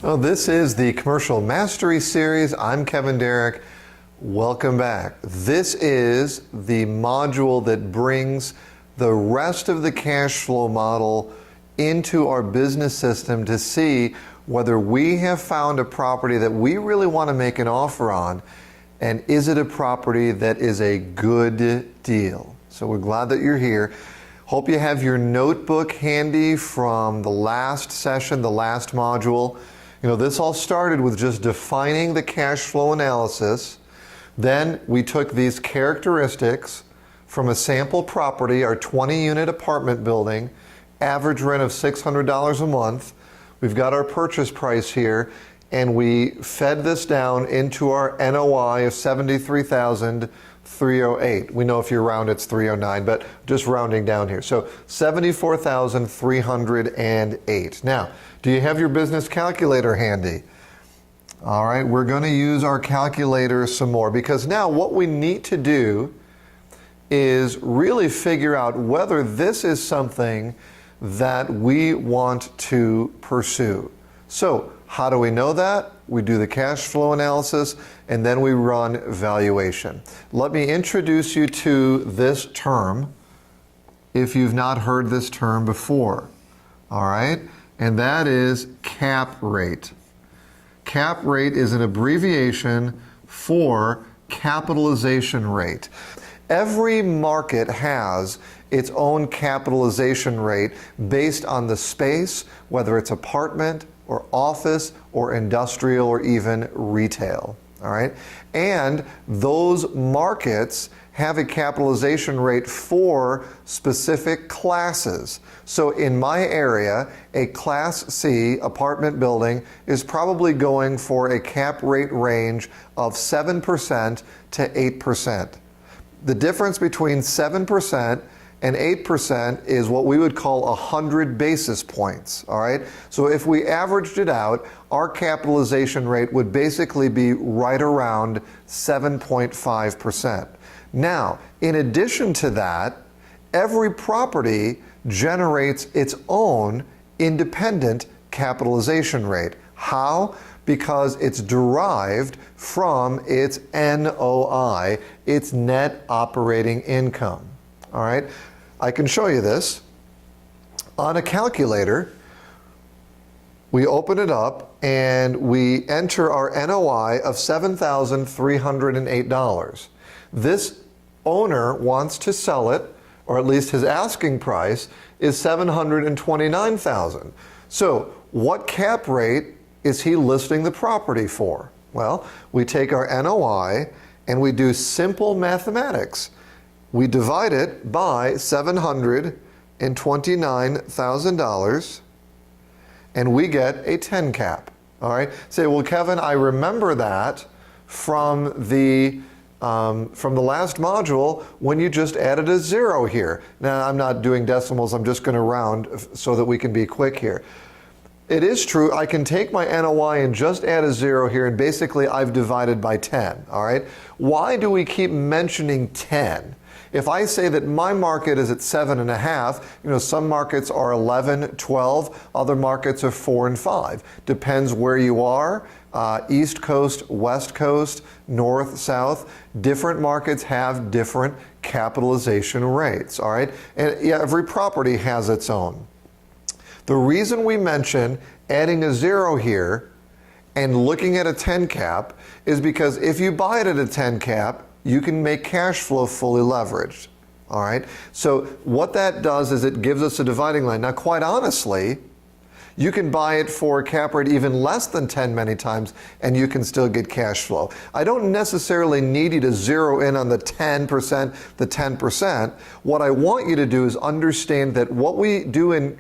Well, this is the Commercial Mastery Series. I'm Kevin Derrick. Welcome back. This is the module that brings the rest of the cash flow model into our business system to see whether we have found a property that we really want to make an offer on, and is it a property that is a good deal. So we're glad that you're here. Hope you have your notebook handy from the last session, the last module. You know, this all started with just defining the cash flow analysis. Then we took these characteristics from a sample property, our 20-unit apartment building, average rent of $600 a month. We've got our purchase price here, and we fed this down into our NOI of $73,308. We know if you round it's 309, but just rounding down here. So $74,308. Now, do you have your business calculator handy? All right, we're going to use our calculator some more, because now what we need to do is really figure out whether this is something that we want to pursue. So how do we know that? We do the cash flow analysis, and then we run valuation. Let me introduce you to this term if you've not heard this term before. All right, and that is cap rate. Cap rate is an abbreviation for capitalization rate. Every market has its own capitalization rate based on the space, whether it's apartment or office or industrial or even retail. All right, and those markets have a capitalization rate for specific classes. So in my area, a Class C apartment building is probably going for a cap rate range of 7% to 8%. The difference between 7% and 8% is what we would call 100 basis points, all right? So if we averaged it out, our capitalization rate would basically be right around 7.5%. Now, in addition to that, every property generates its own independent capitalization rate. How? Because it's derived from its NOI, its net operating income. All right, I can show you this. On a calculator, we open it up and we enter our NOI of $7,308. This owner wants to sell it, or at least his asking price is $729,000. So what cap rate is he listing the property for? Well, we take our NOI and we do simple mathematics. We divide it by $729,000 and we get a 10 cap. All right. Say, well, Kevin, I remember that from the last module when you just added a 0 here. Now, I'm not doing decimals, I'm just going to round so that we can be quick here. It is true, I can take my NOI and just add a 0 here, and basically I've divided by 10, all right? Why do we keep mentioning 10? If I say that my market is at 7.5, you know, some markets are 11, 12, other markets are 4 and 5. Depends where you are, East Coast, West Coast, North, South. Different markets have different capitalization rates, all right? And yeah, every property has its own. The reason we mention adding a 0 here and looking at a 10 cap is because if you buy it at a 10 cap, you can make cash flow fully leveraged, all right? So what that does is it gives us a dividing line. Now, quite honestly, you can buy it for a cap rate even less than 10 many times, and you can still get cash flow. I don't necessarily need you to zero in on the 10%, the 10%. What I want you to do is understand that what we do in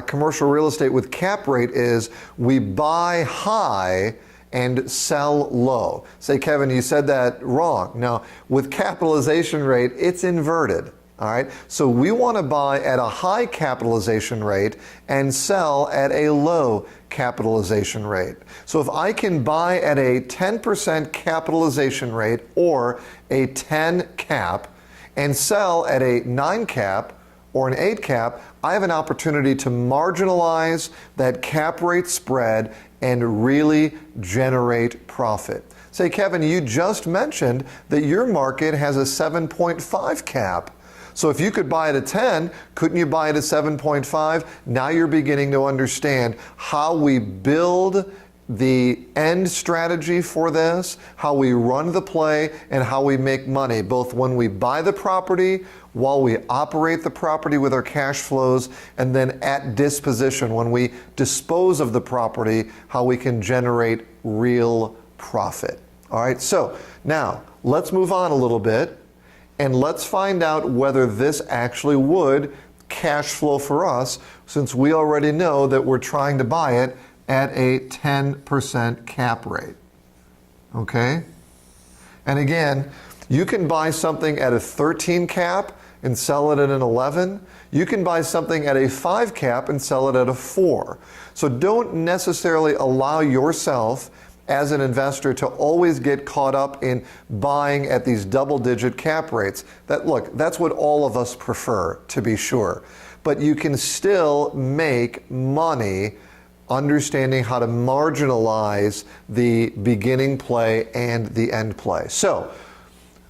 commercial real estate with cap rate is we buy high and sell low. Say, Kevin, you said that wrong. Now, with capitalization rate, it's inverted. All right, so we want to buy at a high capitalization rate and sell at a low capitalization rate. So if I can buy at a 10% capitalization rate or a 10 cap and sell at a 9 cap or an 8 cap, I have an opportunity to marginalize that cap rate spread and really generate profit. Say, Kevin, you just mentioned that your market has a 7.5 cap. So if you could buy it at 10, couldn't you buy it at 7.5? Now you're beginning to understand how we build the end strategy for this, how we run the play, and how we make money, both when we buy the property, while we operate the property with our cash flows, and then at disposition, when we dispose of the property, how we can generate real profit. All right, so now let's move on a little bit and let's find out whether this actually would cash flow for us, since we already know that we're trying to buy it at a 10% cap rate. Okay? And again, you can buy something at a 13 cap and sell it at an 11. You can buy something at a 5 cap and sell it at a 4. So don't necessarily allow yourself as an investor to always get caught up in buying at these double-digit cap rates. That's what all of us prefer, to be sure. But you can still make money understanding how to marginalize the beginning play and the end play. So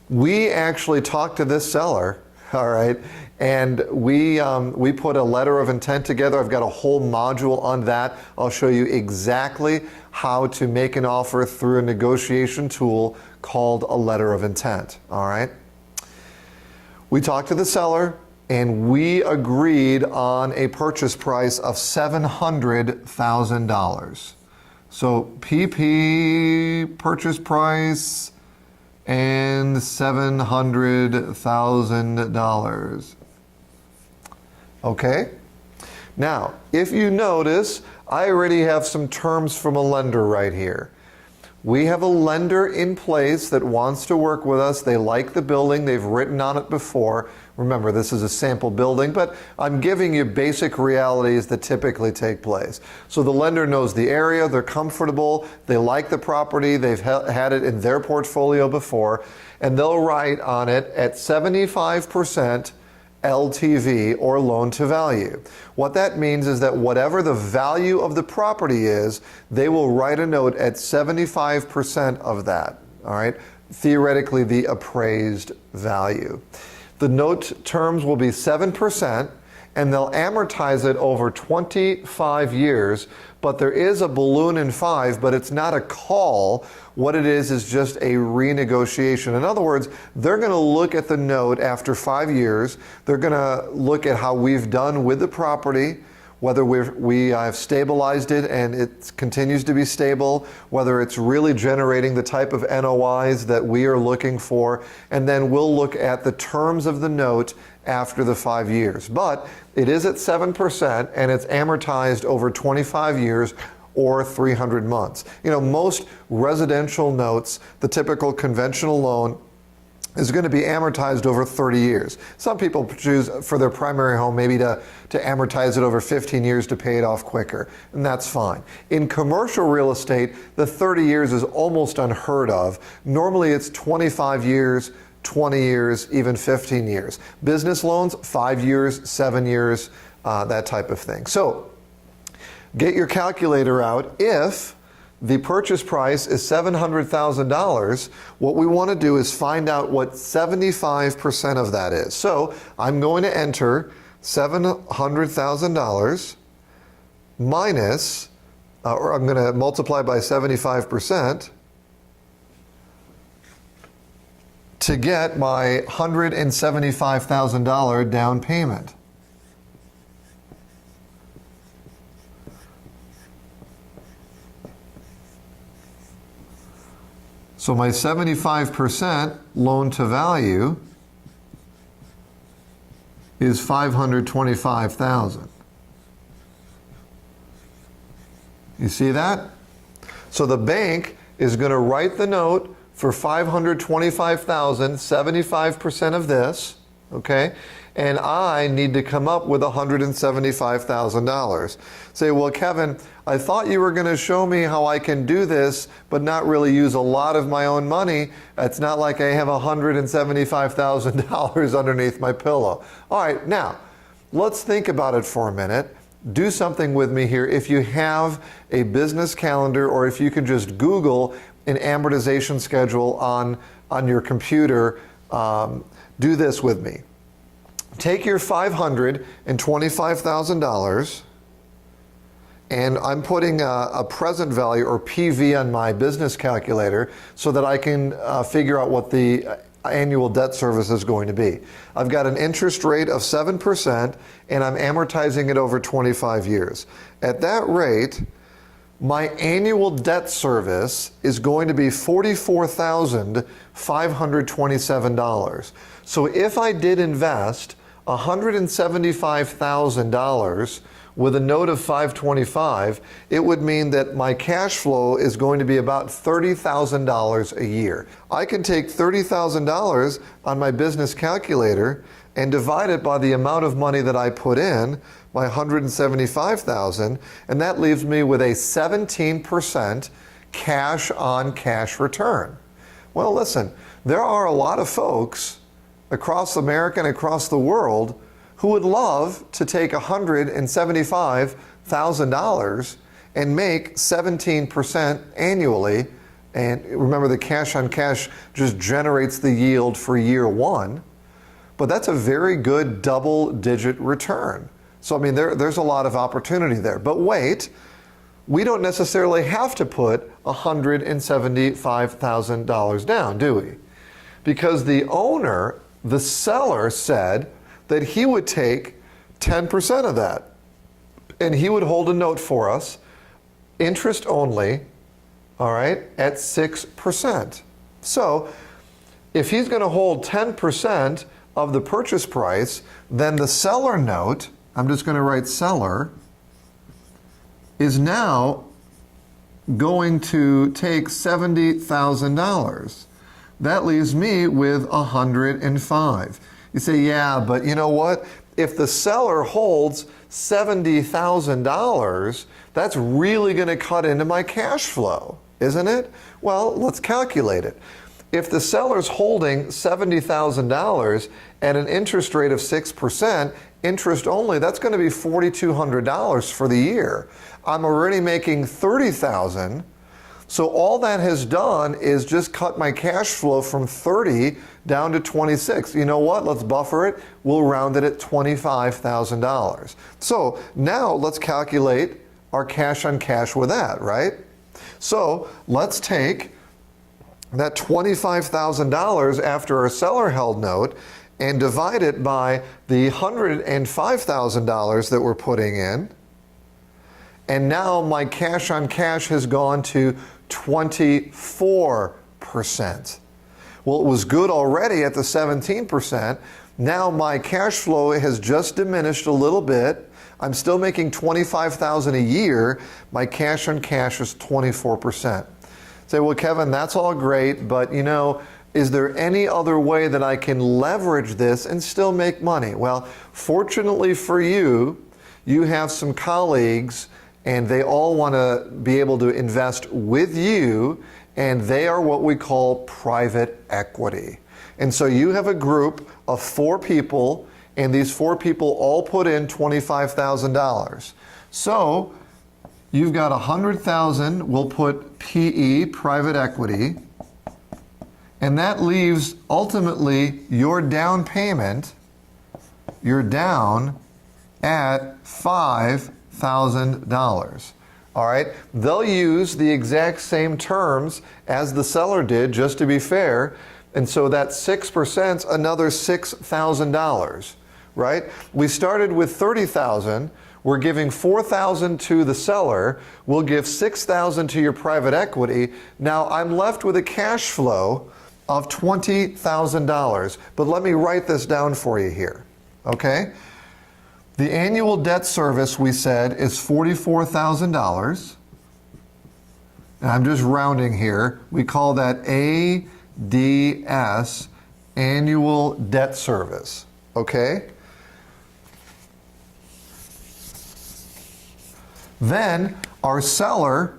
we actually talked to this seller, all right, and we put a letter of intent together. I've got a whole module on that. I'll show you exactly how to make an offer through a negotiation tool called a letter of intent, all right? We talked to the seller, and we agreed on a purchase price of $700,000. So PP purchase price and $700,000. Okay? Now, if you notice, I already have some terms from a lender right here. We have a lender in place that wants to work with us. They like the building. They've written on it before. Remember, this is a sample building, but I'm giving you basic realities that typically take place. So the lender knows the area, they're comfortable, they like the property, they've had it in their portfolio before, and they'll write on it at 75% LTV, or loan to value. What that means is that whatever the value of the property is, they will write a note at 75% of that, all right? Theoretically, the appraised value. The note terms will be 7%, and they'll amortize it over 25 years, but there is a balloon in 5, but it's not a call. What it is just a renegotiation. In other words, they're going to look at the note after 5 years. They're going to look at how we've done with the property, whether we have stabilized it and it continues to be stable, whether it's really generating the type of NOIs that we are looking for, and then we'll look at the terms of the note after the 5 years. But it is at 7% and it's amortized over 25 years or 300 months. You know, most residential notes, the typical conventional loan, is going to be amortized over 30 years. Some people choose for their primary home maybe to amortize it over 15 years to pay it off quicker, and that's fine. In commercial real estate, the 30 years is almost unheard of. Normally it's 25 years, 20 years, even 15 years. Business loans, 5 years, 7 years, that type of thing. So get your calculator out. If the purchase price is $700,000, what we want to do is find out what 75% of that is. So I'm going to enter $700,000 minus, or I'm going to multiply by 75% to get my $175,000 down payment. So my 75% loan to value is $525,000. You see that? So the bank is going to write the note for $525,000, 75% of this, okay? And I need to come up with $175,000. Say, well, Kevin, I thought you were going to show me how I can do this, but not really use a lot of my own money. It's not like I have $175,000 underneath my pillow. All right, now, let's think about it for a minute. Do something with me here. If you have a business calendar, or if you can just Google an amortization schedule on your computer, do this with me. Take your $525,000, and I'm putting a present value, or PV, on my business calculator so that I can figure out what the annual debt service is going to be. I've got an interest rate of 7%, and I'm amortizing it over 25 years. At that rate, my annual debt service is going to be $44,527. So if I did invest $175,000 with a note of $525, it would mean that my cash flow is going to be about $30,000 a year. I can take $30,000 on my business calculator and divide it by the amount of money that I put in, my $175,000, and that leaves me with a 17% cash on cash return. Well, listen, there are a lot of folks across America and across the world who would love to take $175,000 and make 17% annually. And remember, the cash on cash just generates the yield for year one. But that's a very good double-digit return. So, I mean, there's a lot of opportunity there. But wait, we don't necessarily have to put $175,000 down, do we? Because the owner, the seller, said that he would take 10% of that. And he would hold a note for us, interest only, all right, at 6%. So if he's going to hold 10% of the purchase price, then the seller note, I'm just going to write seller, is now going to take $70,000. That leaves me with $105,000. You say, yeah, but you know what? If the seller holds $70,000, that's really going to cut into my cash flow, isn't it? Well, let's calculate it. If the seller's holding $70,000 at an interest rate of 6%, interest only, that's going to be $4,200 for the year. I'm already making $30,000. So all that has done is just cut my cash flow from 30 down to 26. You know what? Let's buffer it. We'll round it at $25,000. So now let's calculate our cash on cash with that, right? So let's take that $25,000 after our seller held note and divide it by the $105,000 that we're putting in. And now my cash on cash has gone to 24%. Well, it was good already at the 17%. Now my cash flow has just diminished a little bit. I'm still making $25,000 a year. My cash on cash is 24%. Say, well, Kevin, that's all great, but you know, is there any other way that I can leverage this and still make money? Well, fortunately for you, you have some colleagues and they all want to be able to invest with you, and they are what we call private equity. And so you have a group of 4 people, and these 4 people all put in $25,000. So you've got $100,000, we'll put PE, private equity, and that leaves ultimately your down payment, you're down at $5,000. All right, they'll use the exact same terms as the seller did, just to be fair, and so that 6%'s another $6,000, right? We started with $30,000. We're giving $4,000 to the seller. We'll give $6,000 to your private equity. Now I'm left with a cash flow of $20,000. But let me write this down for you here, okay? The annual debt service, we said, is $44,000. And I'm just rounding here. We call that ADS, annual debt service, okay? Then our seller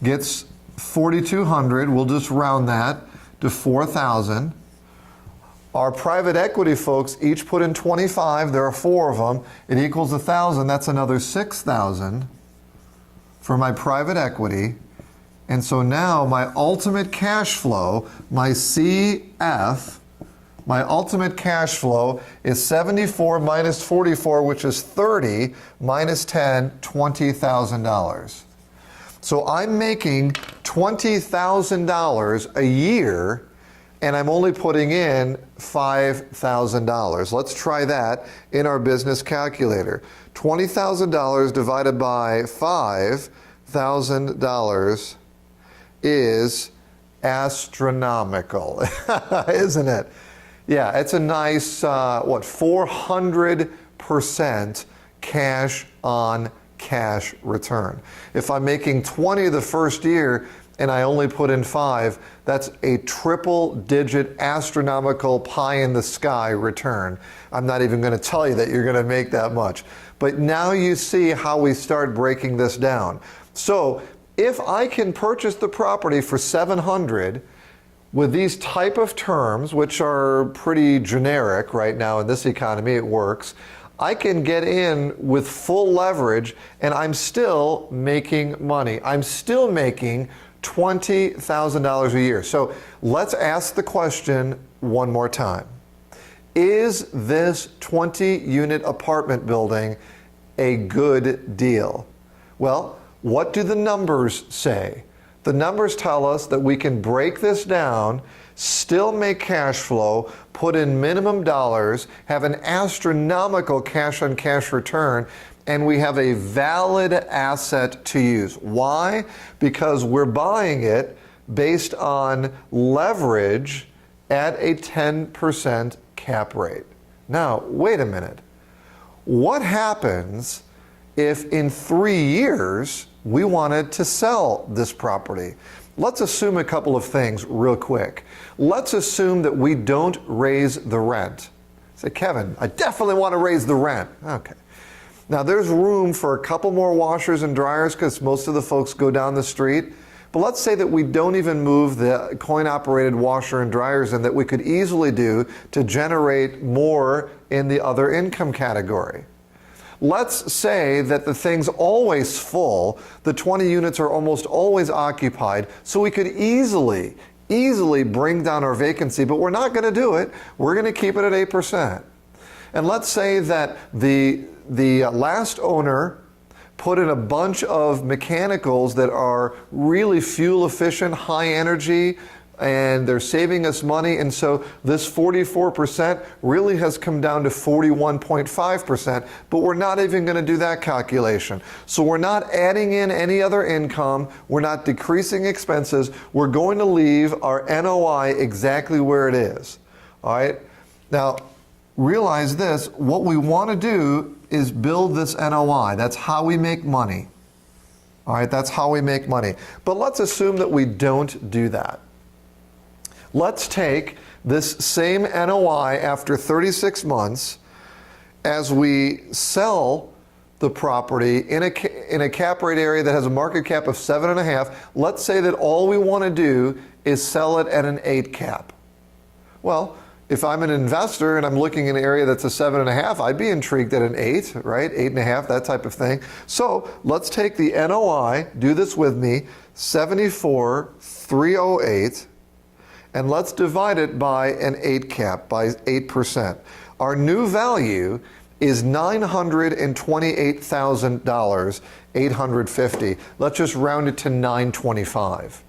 gets $4,200. We'll just round that to $4,000. Our private equity folks each put in 25. There are 4 of them. It equals 1,000. That's another 6,000 for my private equity. And so now my ultimate cash flow, my CF, my ultimate cash flow is 74 minus 44, which is 30, minus 10, $20,000. So I'm making $20,000 a year, and I'm only putting in $5,000. Let's try that in our business calculator. $20,000 divided by $5,000 is astronomical, isn't it? Yeah, it's a nice, 400% cash on cash return. If I'm making 20 the first year and I only put in 5, that's a triple-digit astronomical pie in the sky return. I'm not even going to tell you that you're going to make that much. But now you see how we start breaking this down. So if I can purchase the property for $700 with these type of terms, which are pretty generic right now in this economy, it works, I can get in with full leverage and I'm still making money. I'm still making $20,000 a year. So let's ask the question one more time. Is this 20-unit apartment building a good deal? Well, what do the numbers say? The numbers tell us that we can break this down, still make cash flow, put in minimum dollars, have an astronomical cash-on-cash return, and we have a valid asset to use. Why? Because we're buying it based on leverage at a 10% cap rate. Now, wait a minute. What happens if in 3 years we wanted to sell this property? Let's assume a couple of things real quick. Let's assume that we don't raise the rent. Say, Kevin, I definitely want to raise the rent. Okay. Now there's room for a couple more washers and dryers because most of the folks go down the street. But let's say that we don't even move the coin-operated washer and dryers in that we could easily do to generate more in the other income category. Let's say that the thing's always full, the 20 units are almost always occupied, so we could easily bring down our vacancy, but we're not going to do it. We're going to keep it at 8%. And let's say that the last owner put in a bunch of mechanicals that are really fuel efficient, high energy, and they're saving us money, and so this 44% really has come down to 41.5%, but we're not even going to do that calculation. So we're not adding in any other income, we're not decreasing expenses, we're going to leave our NOI exactly where it is. All right? Now, realize this, what we want to do is build this NOI. That's how we make money. All right, that's how we make money. But let's assume that we don't do that. Let's take this same NOI after 36 months as we sell the property in a cap rate area that has a market cap of 7.5. Let's say that all we want to do is sell it at an 8 cap. Well, if I'm an investor and I'm looking in an area that's a 7.5, I'd be intrigued at an 8, right? 8.5, that type of thing. So let's take the NOI, do this with me, 74,308, and let's divide it by an 8 cap, by 8%. Our new value is $928,000, 850. Let's just round it to 925.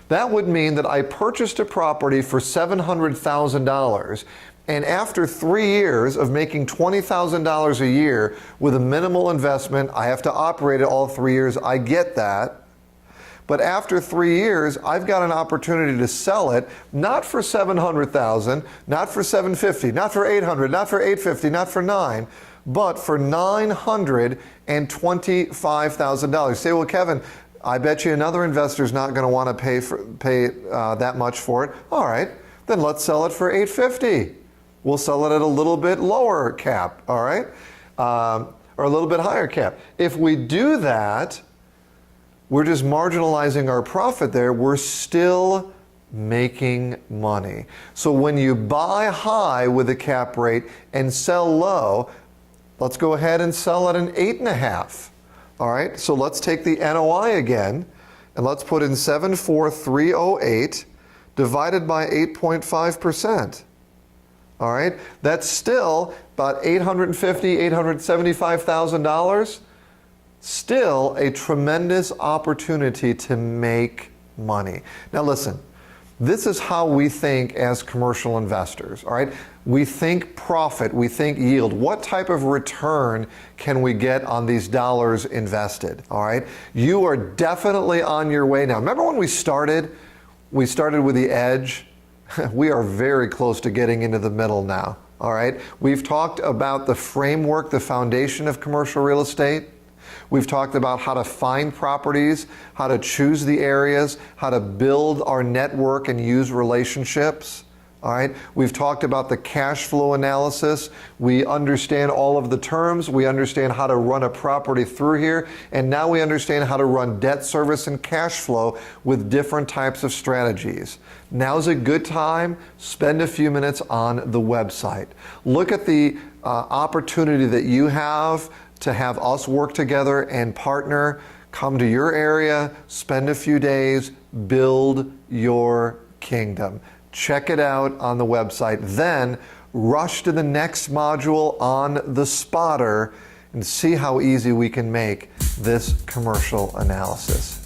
That would mean that I purchased a property for $700,000, and after 3 years of making $20,000 a year with a minimal investment, I have to operate it all 3 years, I get that. But after 3 years, I've got an opportunity to sell it, not for $700,000, not for $750, not for $800, not for $850, not for $9, but for $925,000. You say, well, Kevin, I bet you another investor's not going to want to pay that much for it. All right, then let's sell it for $850. We'll sell it at a little bit lower cap, all right, or a little bit higher cap. If we do that, we're just marginalizing our profit there. We're still making money. So when you buy high with a cap rate and sell low, let's go ahead and sell at an 8.5. All right, so let's take the NOI again, and let's put in 74308 divided by 8.5%. All right, that's still about $850,000, $875,000. Still a tremendous opportunity to make money. Now listen, this is how we think as commercial investors, all right? We think profit, we think yield. What type of return can we get on these dollars invested, all right? You are definitely on your way now. Remember when we started with the edge? We are very close to getting into the middle now, all right? We've talked about the framework, the foundation of commercial real estate. We've talked about how to find properties, how to choose the areas, how to build our network and use relationships. All right. We've talked about the cash flow analysis. We understand all of the terms. We understand how to run a property through here. And now we understand how to run debt service and cash flow with different types of strategies. Now's a good time. Spend a few minutes on the website. Look at the opportunity that you have to have us work together and partner. Come to your area, spend a few days, build your kingdom. Check it out on the website. Then rush to the next module on the spotter and see how easy we can make this commercial analysis.